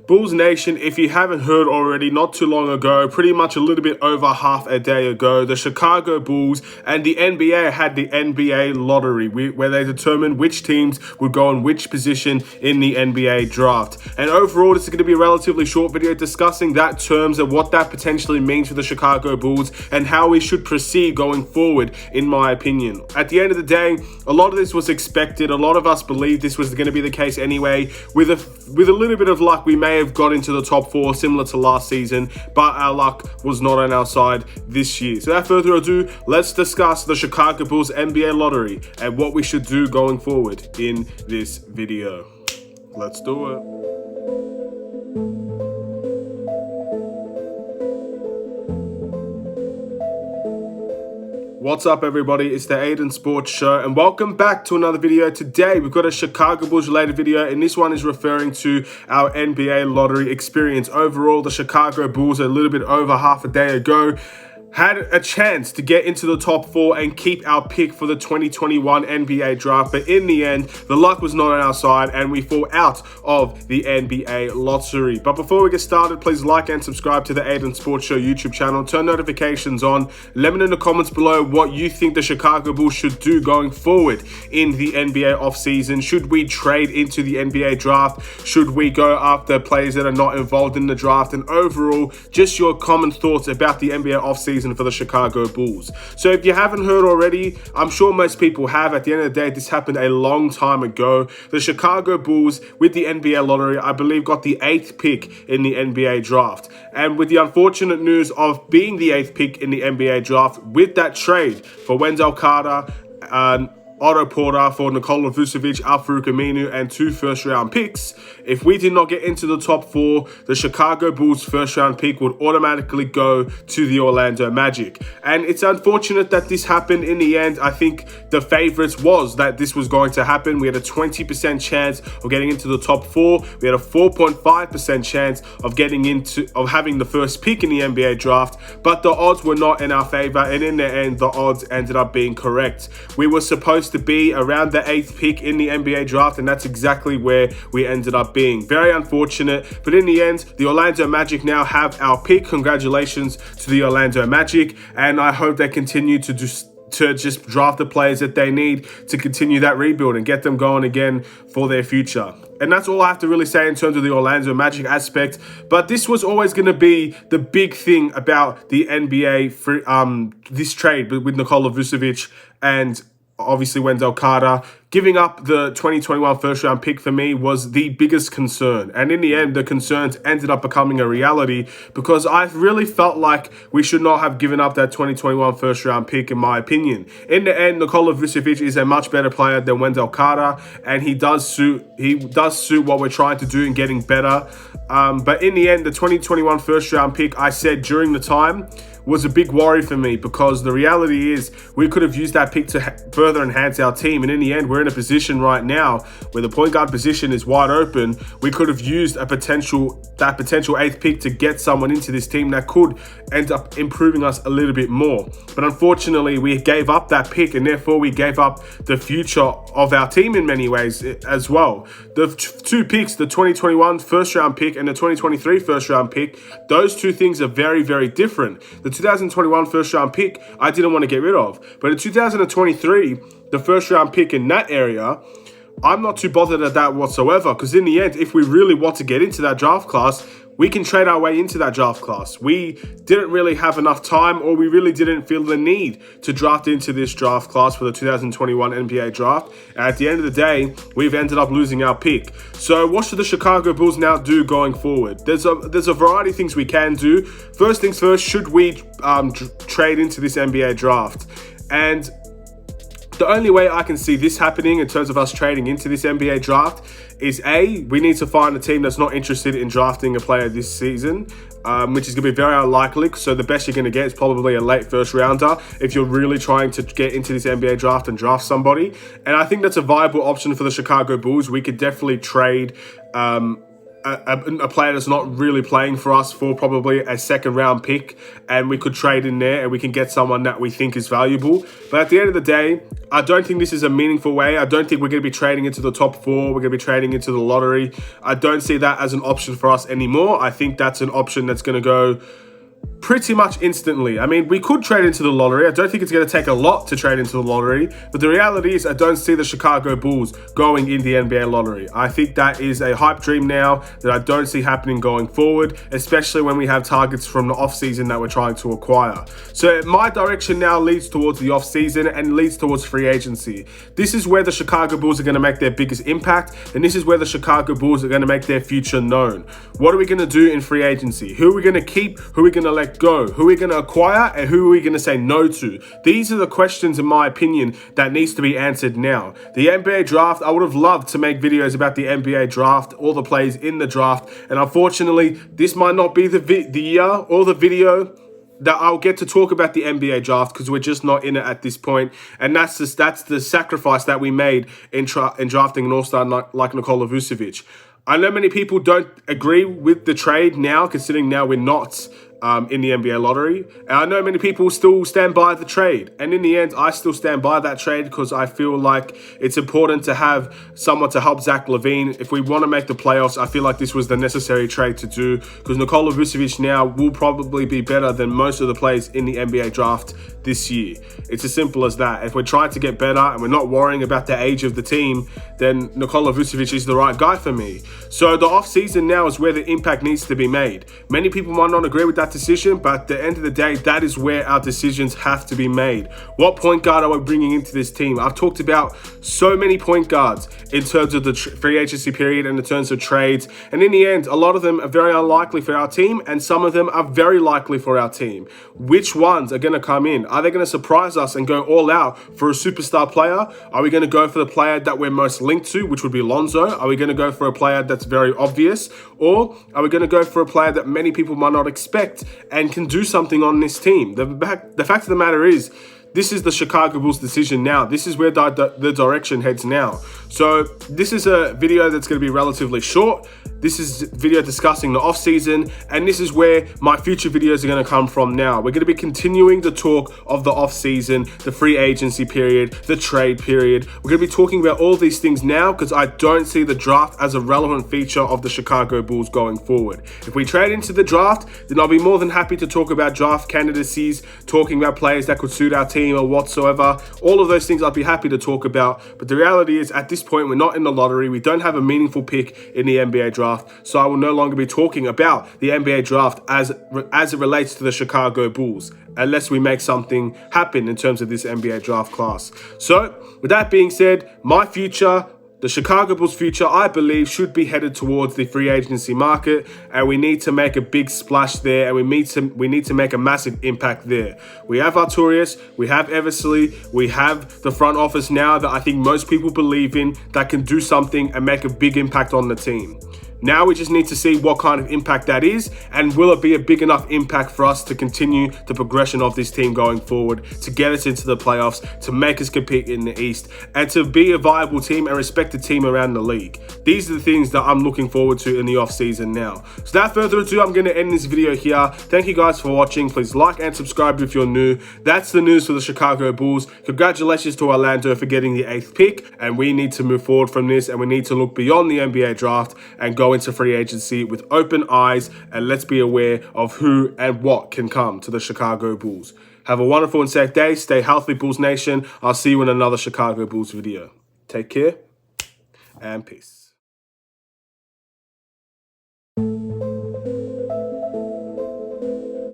Bulls Nation, if you haven't heard already, not too long ago, pretty much a little bit over half a day ago, the Chicago Bulls and the NBA had the NBA lottery, where they determined which teams would go in which position in the NBA draft. And overall, this is going to be a relatively short video discussing that terms and what that potentially means for the Chicago Bulls and how we should proceed going forward, in my opinion. At the end of the day, a lot of this was expected. A lot of us believed this was going to be the case anyway. With a little bit of luck, we may have got into the top four similar to last season, but our luck was not on our side this year. So without further ado, let's discuss the Chicago Bulls NBA lottery and what we should do going forward in this video. Let's do it. What's up, everybody? It's the Aidan Sports Show, and welcome back to another video. Today, we've got a Chicago Bulls related video, and this one is referring to our NBA lottery experience. Overall, the Chicago Bulls, a little bit over half a day ago, had a chance to get into the top four and keep our pick for the 2021 NBA draft. But in the end, the luck was not on our side and we fall out of the NBA lottery. But before we get started, please like and subscribe to the Aidan Sports Show YouTube channel. Turn notifications on. Let me know in the comments below what you think the Chicago Bulls should do going forward in the NBA offseason. Should we trade into the NBA draft? Should we go after players that are not involved in the draft? And overall, just your common thoughts about the NBA offseason for the Chicago Bulls. So if you haven't heard already, I'm sure most people have. At the end of the day, this happened a long time ago. The Chicago Bulls, with the NBA lottery, I believe got the 8th pick in the NBA draft. And with the unfortunate news of being the 8th pick in the NBA draft, with that trade for Wendell Carter, Otto Porter for Nikola Vucevic, Al-Farouq Aminu, and 2 first-round picks, if we did not get into the top 4, the Chicago Bulls' first-round pick would automatically go to the Orlando Magic. And it's unfortunate that this happened in the end. I think the favorites was that this was going to happen. We had a 20% chance of getting into the top 4. We had a 4.5% chance of having the first pick in the NBA draft, but the odds were not in our favor, and in the end, the odds ended up being correct. We were supposed to be around the 8th pick in the NBA draft, and that's exactly where we ended up being. Very unfortunate, but in the end, the Orlando Magic now have our pick. Congratulations to the Orlando Magic, and I hope they continue to just draft the players that they need to continue that rebuild and get them going again for their future. And that's all I have to really say in terms of the Orlando Magic aspect. But this was always going to be the big thing about the NBA, this trade with Nikola Vucevic and obviously Wendell Carter. Giving up the 2021 first-round pick for me was the biggest concern. And in the end, the concerns ended up becoming a reality because I really felt like we should not have given up that 2021 first-round pick, in my opinion. In the end, Nikola Vucevic is a much better player than Wendell Carter, and he does suit what we're trying to do in getting better. But in the end, the 2021 first-round pick, I said during the time, was a big worry for me because the reality is we could have used that pick to further enhance our team. And in the end, we're in a position right now where the point guard position is wide open. We could have used that potential 8th pick to get someone into this team that could end up improving us a little bit more. But unfortunately, we gave up that pick, and therefore we gave up the future of our team in many ways as well. The 2 picks, the 2021 first-round pick and the 2023 first-round pick, those 2 things are very, very different. The 2021 first-round pick, I didn't want to get rid of. But in 2023, the first-round pick in that area, I'm not too bothered at that whatsoever, because in the end, if we really want to get into that draft class, we can trade our way into that draft class. We didn't really have enough time, or we really didn't feel the need to draft into this draft class for the 2021 NBA draft. And at the end of the day, we've ended up losing our pick. So what should the Chicago Bulls now do going forward? There's a variety of things we can do. First things first, should we trade into this NBA draft? And the only way I can see this happening in terms of us trading into this NBA draft is A, we need to find a team that's not interested in drafting a player this season, which is going to be very unlikely. So the best you're going to get is probably a late first rounder if you're really trying to get into this NBA draft and draft somebody. And I think that's a viable option for the Chicago Bulls. We could definitely trade a player that's not really playing for us for probably a second round pick, and we could trade in there and we can get someone that we think is valuable. But at the end of the day, I don't think this is a meaningful way. I don't think we're going to be trading into the top 4. We're going to be trading into the lottery. I don't see that as an option for us anymore. I think that's an option that's going to go pretty much instantly. I mean, we could trade into the lottery. I don't think it's going to take a lot to trade into the lottery, but the reality is I don't see the Chicago Bulls going in the NBA lottery. I think that is a hype dream now that I don't see happening going forward, especially when we have targets from the offseason that we're trying to acquire. So my direction now leads towards the offseason and leads towards free agency. This is where the Chicago Bulls are going to make their biggest impact, and this is where the Chicago Bulls are going to make their future known. What are we going to do in free agency? Who are we going to keep? Who are we going to let go? Who are we going to acquire, and who are we going to say no to? These are the questions, in my opinion, that needs to be answered now. The NBA draft, I would have loved to make videos about the NBA draft, all the plays in the draft, and unfortunately, this might not be the year or the video that I'll get to talk about the NBA draft, because we're just not in it at this point. And that's the sacrifice that we made in drafting an all-star like Nikola Vucevic. I know many people don't agree with the trade now, considering now we're not in the NBA lottery. And I know many people still stand by the trade. And in the end, I still stand by that trade because I feel like it's important to have someone to help Zach LaVine. If we want to make the playoffs, I feel like this was the necessary trade to do, because Nikola Vucevic now will probably be better than most of the players in the NBA draft this year. It's as simple as that. If we're trying to get better and we're not worrying about the age of the team, then Nikola Vucevic is the right guy for me. So the offseason now is where the impact needs to be made. Many people might not agree with that decision, but at the end of the day, that is where our decisions have to be made. What point guard are we bringing into this team? I've talked about so many point guards in terms of the free agency period and in terms of trades, and in the end, a lot of them are very unlikely for our team, and some of them are very likely for our team. Which ones are going to come in? Are they going to surprise us and go all out for a superstar player? Are we going to go for the player that we're most linked to, which would be Lonzo? Are we going to go for a player that's very obvious? Or are we going to go for a player that many people might not expect and can do something on this team? The fact of the matter is, this is the Chicago Bulls' decision now. This is where the direction heads now. So this is a video that's going to be relatively short. This is a video discussing the offseason, and this is where my future videos are going to come from now. We're going to be continuing the talk of the offseason, the free agency period, the trade period. We're going to be talking about all these things now because I don't see the draft as a relevant feature of the Chicago Bulls going forward. If we trade into the draft, then I'll be more than happy to talk about draft candidacies, talking about players that could suit our team or whatsoever. All of those things I'd be happy to talk about. But the reality is, at this point, we're not in the lottery. We don't have a meaningful pick in the NBA draft. So I will no longer be talking about the NBA draft as it relates to the Chicago Bulls, unless we make something happen in terms of this NBA draft class. So with that being said, my future, the Chicago Bulls' future, I believe, should be headed towards the free agency market, and we need to make a big splash there, and we need to make a massive impact there. We have Arturius, we have Eversley, we have the front office now that I think most people believe in, that can do something and make a big impact on the team. Now we just need to see what kind of impact that is, and will it be a big enough impact for us to continue the progression of this team going forward, to get us into the playoffs, to make us compete in the East, and to be a viable team and respected team around the league. These are the things that I'm looking forward to in the offseason now. So without further ado, I'm going to end this video here. Thank you guys for watching. Please like and subscribe if you're new. That's the news for the Chicago Bulls. Congratulations to Orlando for getting the 8th pick, and we need to move forward from this, and we need to look beyond the NBA draft and go into free agency with open eyes, and let's be aware of who and what can come to the Chicago Bulls. Have a wonderful and safe day. Stay healthy, Bulls Nation. I'll see you in another Chicago Bulls video. Take care and peace.